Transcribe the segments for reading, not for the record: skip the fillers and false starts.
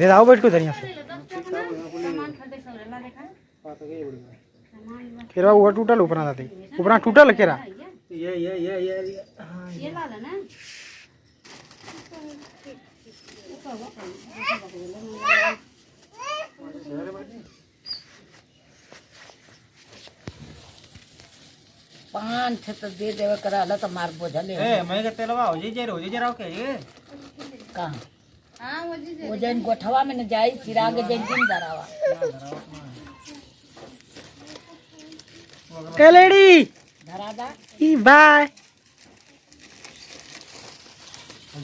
ले आओ बैठ को धनिया से केरा वो टूटल ऊपर ना ऊपर टूटल केरा ये ला लेना पान से तो दे देवे करा तो मार बोझा ले ए मैं के तेलवा हो जे राव के ये कहां हां वो जन गोठवा में न जाई चिराग जन दिन दरावा ए लेडी धरादा ई बाय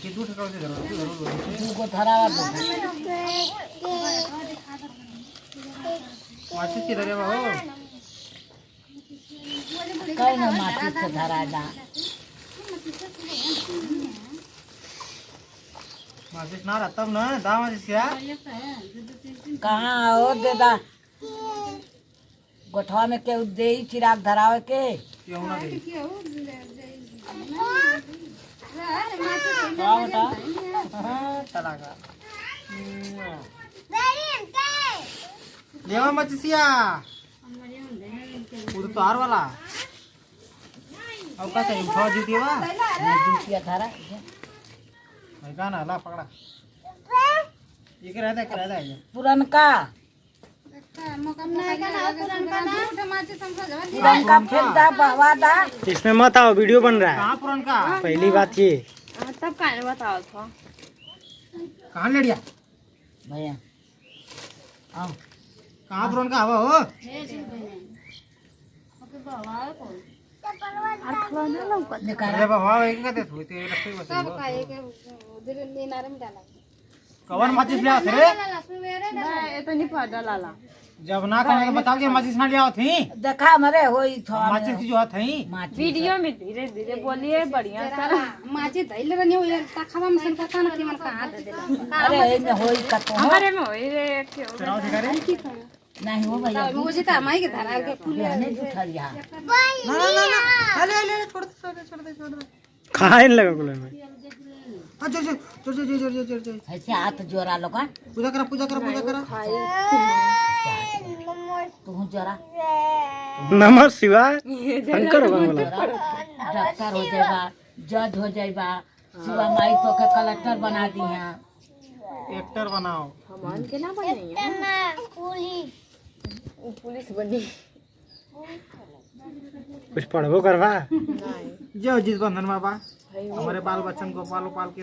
जी दूध का दे दो को धरावा दो माछी की धरे हो कई ना माटी से धरादा माछी ना रहता तब ना दा माछी क्या कहां हो देदा गोठवा में के दे चिराग धरावे के क्यों ना दे बेटा हां तलागा लेवा मछसिया उधर तो हार वाला अब का चाहिए उठा जीती बा जीतिया धरा भाई का ना ला पकड़ा ये के रहता है पुरनका पुरनका फेंदा बहवादा इसमें मत आओ वीडियो बन रहा है कहां पुरनका पहली बात ये तब काहे बताओ था कहां ले लिया भैया आओ कहां पुरनका हवा हो अरे बाबा एक का दे थोड़ी ते रस्ते बस सब काहे के उधर लेनारे में डाला कवन माचिस ले आथे रे ये तो नहीं पड़ा लाला जब ना खाने के बता के माचिस ना ले आओ थी देखा मरे होई थो माचिस की जो हाथ थी वीडियो में धीरे धीरे बोलिए बढ़िया सा माची धइले रहनी हो तखवा में सन पता ना कि मन कहां दे देला अरे एमे होई का तो हमारे में होई रे चलाओ दिखा रे नहीं हो भैया मुझे तो माई के धरा के फूल नहीं जुठरिया ना अरे छोड़ दे खाए लगा गुले में हां जोर ऐसे हाथ जोरा लोगा पूजा करा तू जोरा नमः शिवाय शंकर भगवान डॉक्टर हो जाएगा जज हो जाएगा शिवा माई तो के कलेक्टर बना दी हैं एक्टर बनाओ हमान के ना बने पुलिस बनी कुछ पढ़बो करवा जो जिस बंधन बाबा हमारे बाल बच्चन को पालो पाल के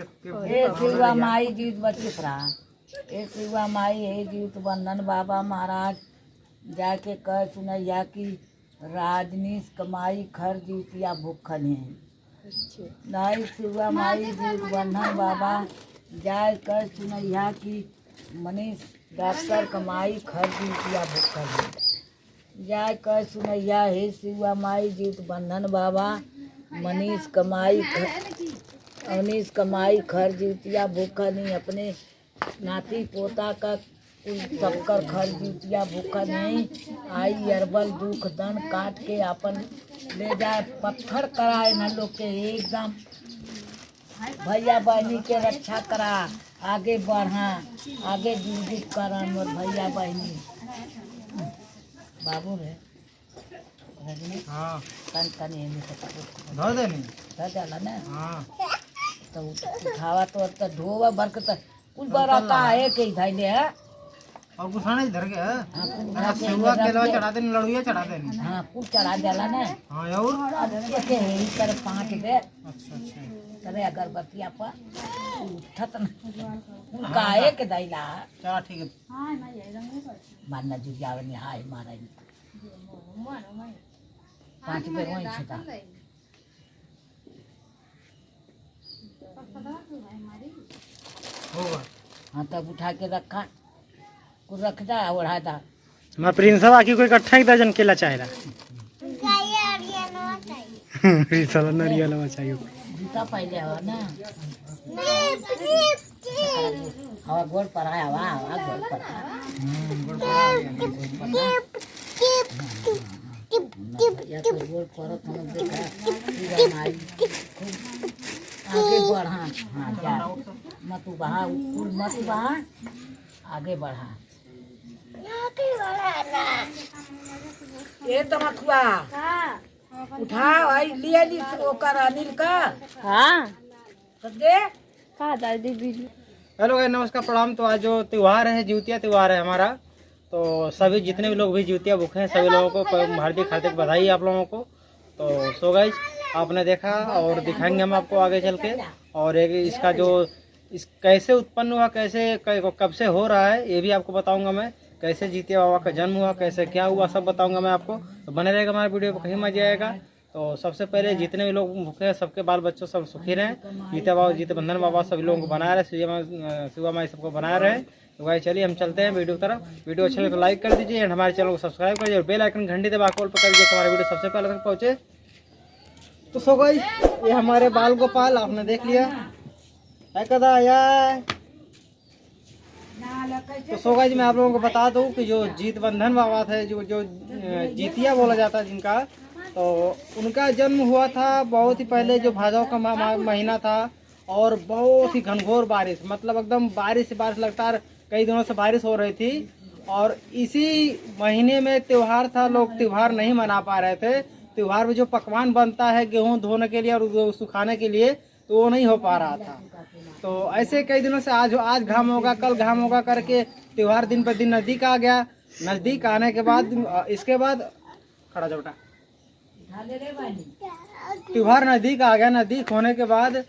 ए शिवा माई जीत बचित रहा ए शिवा माई हे जीत बंधन बाबा महाराज जाके कह सुनैया की राजनीश कमाई खर जीतिया भूखन है नहीं शिवा माई जीत बंधन बाबा जाए कह सुनैया की मनीष डॉक्टर कमाई खर जीतिया भूखन है जाए कह सुनैया हे शिवा माई जीत बंधन बाबा मनीष कमाई खर जीतिया भूखा नहीं अपने नाती पोता का सबकर खर जीतिया भूखा नहीं आई अरबल दुख दन काट के अपन ले जाए पत्थर कराए न लोग के एकदम भैया बहनी के रक्षा करा आगे बढ़ा आगे जीवित करा मोर भैया बहनी बाबू रे हां तन तन एने से धो देनी धर डाला ना हां तो उठावा तो धोवा बरकत कुल बरा का है के धैले है और गुसाना इधर के हां है सेवा केलवा चढ़ा देनी लड़ुया चढ़ा देनी हां कुल चढ़ा देला ना हां और के ही कर 5 दे अच्छा करे अगरबत्तिया पर उठत न कुल का है के दैला चला ठीक है हां ना ये मानना जुगावे ने हाय मारे 5 पे वही छता होगा हाँ तब उठा के रखा कुछ रख जा ओढ़ा दा मैं प्रिंसवा की कोई इकट्ठा एक दर्जन केला चाह रहा साला नारियल हवा चाहिए जूता पहले हो ना हवा गोड़ पर आया हवा गोड़ पर या तो गोड़ पर हम देखा पूरा माई आगे बढ़ा हाँ जा मत बहा मत बहा आगे बढ़ा। ये तो मखुआ उठाओ आई लिया ली ओकर अनिल का। हाँ तो दे कहा दादी वीडियो। हेलो गाइस, नमस्कार, प्रणाम। तो आज जो त्यौहार है, जिउतिया त्यौहार है हमारा, तो सभी जितने भी लोग भी जिउतिया भूखे हैं सभी लोगों को हार्दिक हार्दिक बधाई आप लोगों को। तो सो गाइस, आपने देखा और दिखाएंगे हम आपको आगे चल के, और एक इसका जो इस कैसे उत्पन्न हुआ, कैसे कब से हो रहा है ये भी आपको बताऊंगा मैं। कैसे जिउतिया बाबा का जन्म हुआ, कैसे क्या हुआ, सब बताऊंगा मैं आपको। तो बने रहेगा हमारे वीडियो पर, कहीं मजा आएगा। तो सबसे पहले जितने भी लोग भूखे हैं सबके बाल बच्चों सब सुखी रहें। जिउतिया बाबा, जिउतिया बंधन बाबा सभी लोगों को बना रहे, शिवा माई सबको बना रहे। तो भाई चलिए हम चलते हैं वीडियो की तरफ। वीडियो अच्छा लगे तो लाइक कर दीजिए एंड हमारे चैनल को सब्सक्राइब कर दीजिए और बेल आइकन घंटी दबा कॉल पर कर दीजिए हमारे वीडियो सबसे पहले तक पहुँचे। तो सो गाइस, ये हमारे बाल गोपाल आपने देख लिया है कदा यार। तो सो गाइस, मैं आप लोगों को बता दूं कि जो जीत बंधन बाबा थे, जो जितिया बोला जाता है जिनका, तो उनका जन्म हुआ था बहुत ही पहले, जो भादव का महीना था, और बहुत ही घनघोर बारिश, मतलब एकदम बारिश लगातार कई दिनों से बारिश हो रही थी। और इसी महीने में त्यौहार था, लोग त्यौहार नहीं मना पा रहे थे। त्यौहार में जो पकवान बनता है गेहूं धोने के लिए और सुखाने के लिए, तो वो नहीं हो पा रहा था। तो ऐसे कई दिनों से आज घाम होगा, कल घाम होगा करके त्यौहार दिन पर दिन नज़दीक आ गया। नज़दीक आने के बाद इसके बाद खड़ा चौटा त्योहार नज़दीक आ गया। नज़दीक होने के बाद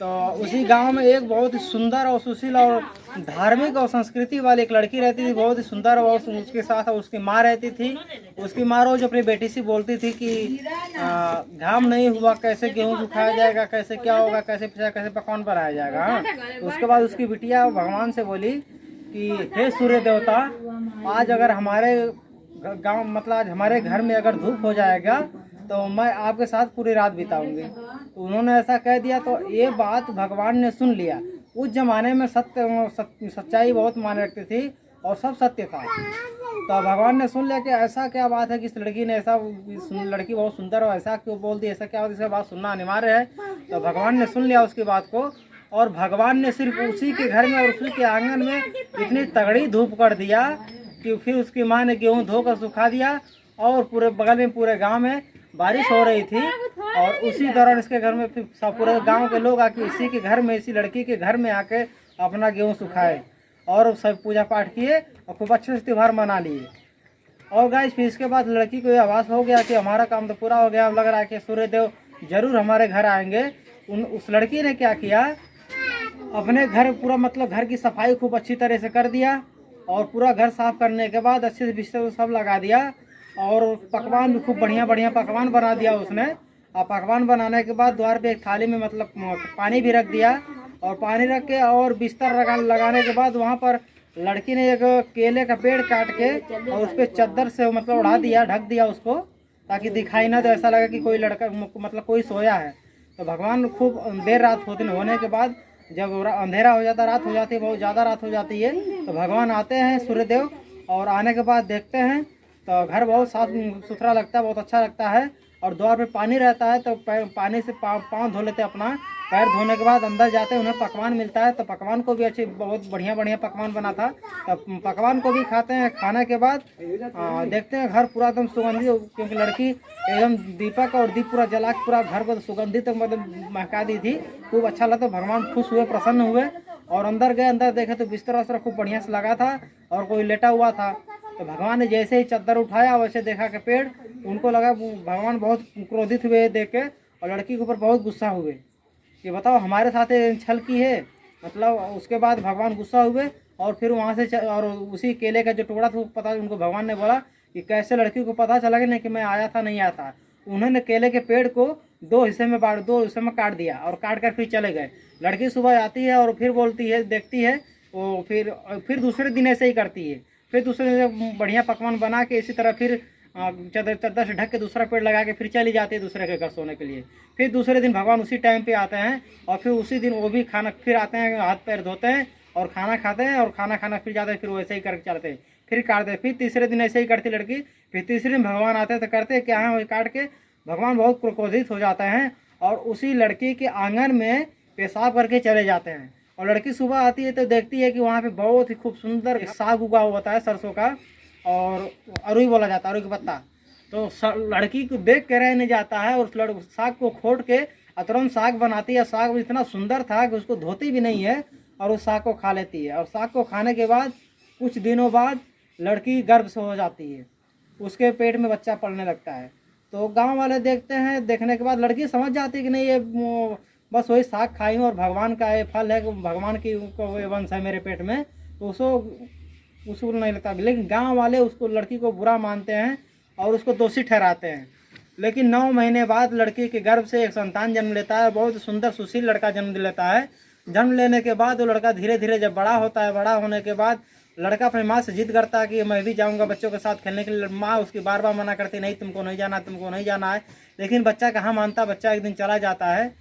तो उसी गांव में एक बहुत ही सुंदर और सुशील और धार्मिक और संस्कृति वाली एक लड़की रहती थी, बहुत ही सुंदर, और उसके साथ उसकी माँ रहती थी। उसकी माँ रोज अपनी बेटी से बोलती थी कि घाम नहीं हुआ, कैसे गेहूं सुखाया जाएगा, कैसे क्या होगा, कैसे पकवान बनाया जाएगा। हाँ, उसके बाद उसकी बिटिया भगवान से बोली कि हे सूर्य देवता, आज अगर हमारे गाँव, मतलब आज हमारे घर में अगर धूप हो जाएगा तो मैं आपके साथ पूरी रात बिताऊंगी। तो उन्होंने ऐसा कह दिया। तो ये बात भगवान ने सुन लिया। उस जमाने में सच्चाई बहुत माने रखती थी और सब सत्य था। तो भगवान ने सुन लिया कि ऐसा क्या बात है कि इस लड़की ने लड़की बहुत सुंदर और ऐसा क्यों बोल दी, ऐसा क्या होती है, बात सुनना अनिवार्य है। तो भगवान ने सुन लिया उसकी बात को, और भगवान ने सिर्फ उसी के घर में और उसी के आंगन में इतनी तगड़ी धूप कर दिया कि फिर उसकी माँ ने गेहूँ धोकर सुखा दिया। और पूरे बगल में पूरे गाँव में बारिश हो रही थी, और उसी दौरान इसके घर में फिर सब पूरे गांव के लोग आके इसी के घर में, इसी लड़की के घर में आके अपना गेहूं सुखाए और सब पूजा पाठ किए और खूब अच्छे से त्यौहार मना लिए। और गाइस, फिर इसके बाद लड़की को यह आभास हो गया कि हमारा काम तो पूरा हो गया, अब लग रहा है कि सूर्यदेव जरूर हमारे घर आएंगे। उस लड़की ने क्या किया, अपने घर पूरा, मतलब घर की सफाई खूब अच्छी तरह से कर दिया, और पूरा घर साफ करने के बाद अच्छे से बिस्तर सब लगा दिया, और पकवान भी खूब बढ़िया बढ़िया पकवान बना दिया उसने। और पकवान बनाने के बाद द्वार पे एक थाली में मतलब पानी भी रख दिया, और पानी रख के और बिस्तर लगाने के बाद वहाँ पर लड़की ने एक केले का पेड़ काट के और उस पर चादर से मतलब उड़ा दिया, ढक दिया उसको, ताकि दिखाई ना दे, ऐसा लगे कि कोई लड़का मतलब कोई सोया है। तो भगवान खूब देर रात होने के बाद, जब अंधेरा हो जाता, रात हो जाती है, बहुत ज़्यादा रात हो जाती है, तो भगवान आते हैं सूर्यदेव। और आने के बाद देखते हैं तो घर बहुत साफ सुथरा लगता है, बहुत अच्छा लगता है, और द्वार पे पानी रहता है। तो पानी से पाँव धो लेते हैं अपना। पैर धोने के बाद अंदर जाते हैं, उन्हें पकवान मिलता है। तो पकवान को भी अच्छे, बहुत बढ़िया बढ़िया पकवान बना था। तो पकवान को भी खाते हैं। खाने के बाद देखते हैं घर पूरा एकदम सुगंधित, क्योंकि लड़की एकदम दीपक और दीप पूरा जला के पूरा घर को सुगंधित मतलब महका दी थी। खूब अच्छा लगा। भगवान खुश हुए, प्रसन्न हुए, और अंदर गए। अंदर देखे तो बिस्तर वस्तर खूब बढ़िया से लगा था और कोई लेटा हुआ था। तो भगवान ने जैसे ही चादर उठाया वैसे देखा कि पेड़, उनको लगा, भगवान बहुत क्रोधित हुए देख के, और लड़की के ऊपर बहुत गुस्सा हुए कि बताओ हमारे साथ छल की है। मतलब उसके बाद भगवान गुस्सा हुए, और फिर वहाँ से और उसी केले का जो टुकड़ा था पता, उनको भगवान ने बोला कि कैसे लड़की को पता चला कि नहीं कि मैं आया था नहीं आया था। उन्होंने केले के पेड़ को दो हिस्से में काट दिया, और काट कर फिर चले गए। लड़की सुबह आती है और फिर बोलती है, देखती है, वो फिर दूसरे दिन ऐसे ही करती है। फिर दूसरे दिन बढ़िया पकवान बना के इसी तरह फिर चादर से ढक के दूसरा पेड़ लगा के फिर चली जाती है दूसरे के घर सोने के लिए। फिर दूसरे दिन भगवान उसी टाइम पे आते हैं, और फिर उसी दिन वो भी खाना, फिर आते हैं, हाथ पैर धोते हैं और खाना खाते हैं, और खाना फिर जाते हैं, फिर वैसे ही करके चलते हैं, फिर काटते हैं। फिर तीसरे दिन ऐसे ही करती लड़की। फिर तीसरे दिन भगवान आते हैं तो करते क्या है, वही काट के भगवान बहुत क्रोधित हो जाते हैं, और उसी लड़की के आंगन में पेशाब करके चले जाते हैं। और लड़की सुबह आती है तो देखती है कि वहाँ पे बहुत ही खूब सुंदर साग उगा हुआ होता है सरसों का, और अरुई बोला जाता है, अरुई का पत्ता। तो लड़की को देख के रहने जाता है और उस साग को खोट के तुरंत साग बनाती है। साग इतना सुंदर था कि उसको धोती भी नहीं है और उस साग को खा लेती है। और साग को खाने के बाद कुछ दिनों बाद लड़की गर्भ से हो जाती है, उसके पेट में बच्चा पड़ने लगता है। तो गांव वाले देखते हैं, देखने के बाद लड़की समझ जाती है कि नहीं, ये बस वही साग खाई हूँ और भगवान का ये फल है, भगवान की वंश है मेरे पेट में, तो उसको नहीं लगता। लेकिन गांव वाले उसको, लड़की को बुरा मानते हैं और उसको दोषी ठहराते हैं। लेकिन 9 महीने बाद लड़की के गर्भ से एक संतान जन्म लेता है, बहुत सुंदर सुशील लड़का जन्म लेता है। जन्म लेने के बाद वो लड़का धीरे धीरे जब बड़ा होता है, बड़ा होने के बाद लड़का अपनी माँ से जिद करता है कि मैं भी जाऊंगा बच्चों के साथ खेलने के लिए। माँ उसकी बार बार मना करती, नहीं तुमको नहीं जाना, तुमको नहीं जाना है। लेकिन बच्चा कहाँ मानता, बच्चा एक दिन चला जाता है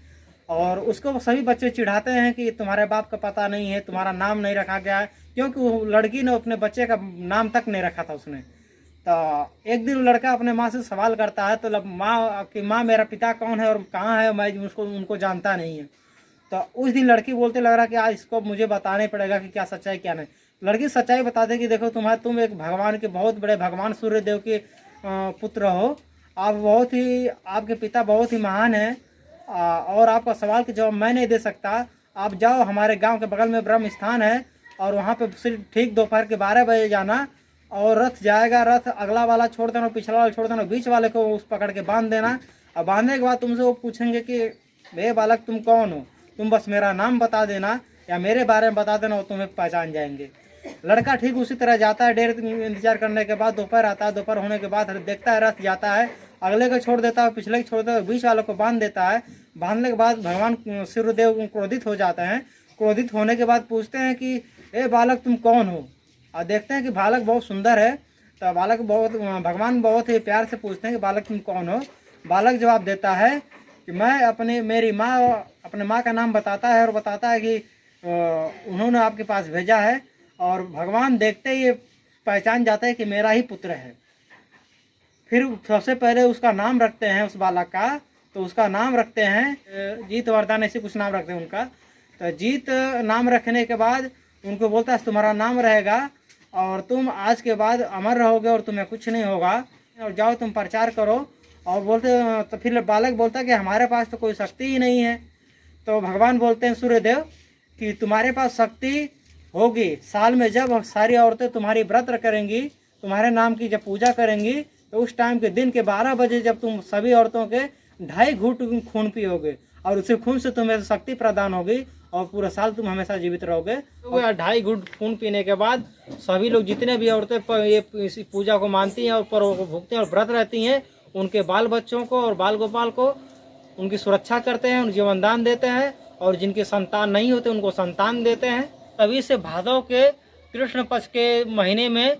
और उसको सभी बच्चे चिढ़ाते हैं कि तुम्हारे बाप का पता नहीं है, तुम्हारा नाम नहीं रखा गया है, क्योंकि वो लड़की ने अपने बच्चे का नाम तक नहीं रखा था उसने। तो एक दिन लड़का अपने माँ से सवाल करता है, तो माँ कि माँ मेरा पिता कौन है और कहाँ है, मैं उनको जानता नहीं है। तो उस दिन लड़की बोलते लग रहा कि आज इसको मुझे बताना पड़ेगा कि क्या सच्चाई क्या नहीं। लड़की सच्चाई बताते कि देखो तुम एक भगवान के, बहुत बड़े भगवान सूर्य देव के पुत्र हो, आप बहुत ही, आपके पिता बहुत ही महान हैं, और आपका सवाल के जवाब मैं नहीं दे सकता। आप जाओ, हमारे गांव के बगल में ब्रह्म स्थान है और वहाँ पे सिर्फ ठीक दोपहर के 12 बजे जाना, और रथ जाएगा, रथ अगला वाला छोड़ देना, पिछला वाला छोड़ देना, बीच वाले को उस पकड़ के बांध देना। और बांधने के बाद तुमसे वो पूछेंगे कि भे बालक तुम कौन हो, तुम बस मेरा नाम बता देना या मेरे बारे में बता देना, वो तुम्हें पहचान जाएंगे। लड़का ठीक उसी तरह जाता है। देर इंतजार करने के बाद दोपहर आता है, दोपहर होने के बाद देखता है रथ जाता है, अगले को छोड़ देता है, पिछले को छोड़ देता है, बीच वालों को बांध देता है। बांधने के बाद भगवान सूर्यदेव क्रोधित हो जाते हैं। क्रोधित होने के बाद पूछते हैं कि ए बालक तुम कौन हो, और देखते हैं कि बालक बहुत सुंदर है। तो भगवान बहुत ही प्यार से पूछते हैं कि बालक तुम कौन हो। बालक जवाब देता है कि मैं मेरी माँ, अपने माँ का नाम बताता है और बताता है कि उन्होंने आपके पास भेजा है। और भगवान देखते ही पहचान जाता है कि मेरा ही पुत्र है। फिर सबसे पहले उसका नाम रखते हैं उस बालक का, तो उसका नाम रखते हैं जीत वरदान, ऐसे कुछ नाम रखते हैं उनका। तो जीत नाम रखने के बाद उनको बोलता है तुम्हारा नाम रहेगा और तुम आज के बाद अमर रहोगे और तुम्हें कुछ नहीं होगा, और जाओ तुम प्रचार करो। और बोलते, तो फिर बालक बोलता है कि हमारे पास तो कोई शक्ति ही नहीं है। तो भगवान बोलते हैं सूर्यदेव कि तुम्हारे पास शक्ति होगी, साल में जब सारी औरतें तुम्हारी व्रत करेंगी, तुम्हारे नाम की जब पूजा करेंगी, तो उस टाइम के दिन के 12 बजे जब तुम सभी औरतों के 2.5 घूंट खून पियोगे और उसी खून से तुम्हें शक्ति प्रदान होगी और पूरा साल तुम हमेशा जीवित रहोगे। तो 2.5 घूंट खून पीने के बाद सभी लोग, जितने भी औरतें ये इस पूजा को मानती हैं और पर्व को भुगते हैं और व्रत रहती हैं, उनके बाल बच्चों को और बाल गोपाल को उनकी सुरक्षा करते हैं, उन्हें जीवनदान देते हैं, और जिनके संतान नहीं होते उनको संतान देते हैं। तभी से भादव के कृष्ण पक्ष के महीने में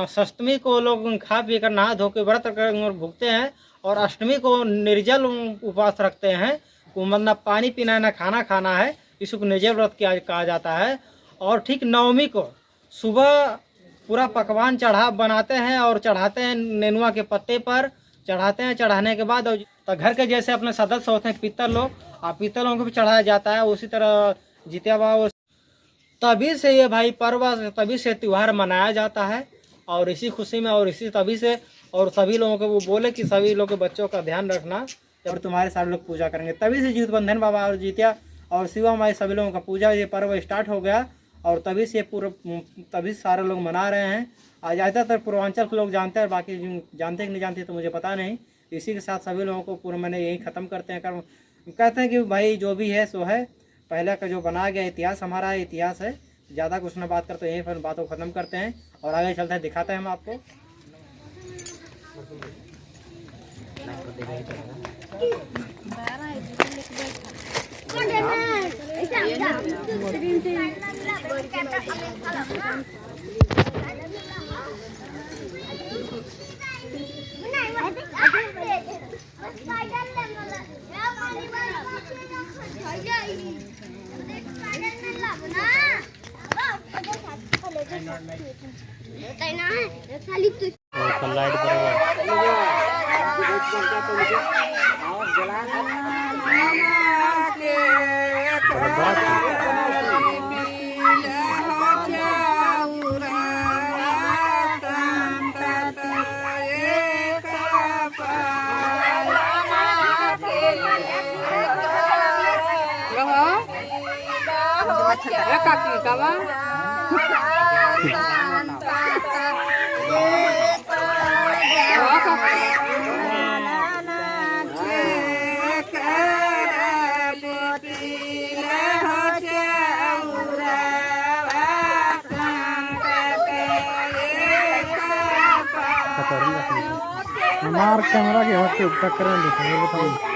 षष्टमी को लोग खा पी कर नहा धो के व्रत और भुगते हैं, और अष्टमी को निर्जल उपवास रखते हैं, मतलब पानी पीना है, ना खाना खाना है, इसको निर्जल व्रत कहा जाता है। और ठीक नवमी को सुबह पूरा पकवान बनाते हैं और चढ़ाते हैं, नेनुआ के पत्ते पर चढ़ाते हैं। चढ़ाने के बाद तो घर के जैसे अपने सदस्य होते हैं पितर लोग, पितरों को भी चढ़ाया जाता है। उसी तरह जितिया बाबा, तभी से ये भाई पर्व, तभी से त्यौहार मनाया जाता है। और इसी खुशी में और इसी तभी से, और सभी लोगों को वो बोले कि सभी लोगों के बच्चों का ध्यान रखना, और तुम्हारे सारे लोग पूजा करेंगे। तभी से जीत बंधन बाबा और जितिया और शिवा माई सभी लोगों का पूजा, ये पर्व स्टार्ट हो गया। और तभी से तभी सारे लोग मना रहे हैं। आज ज़्यादातर पूर्वांचल के लोग जानते हैं, बाकी जानते कि नहीं जानते तो मुझे पता नहीं। इसी के साथ सभी लोगों को पूरा मैंने यही ख़त्म करते हैं। कहते हैं कि भाई जो भी है सो है, पहले का जो बनाया गया इतिहास हमारा इतिहास है। ज़्यादा कुछ ना बात करते, यहीं पर बातों को ख़त्म करते हैं और आगे चलते हैं, दिखाते हैं हम आपको। लाइट हमार कैमरा के हाथ पे टक्कर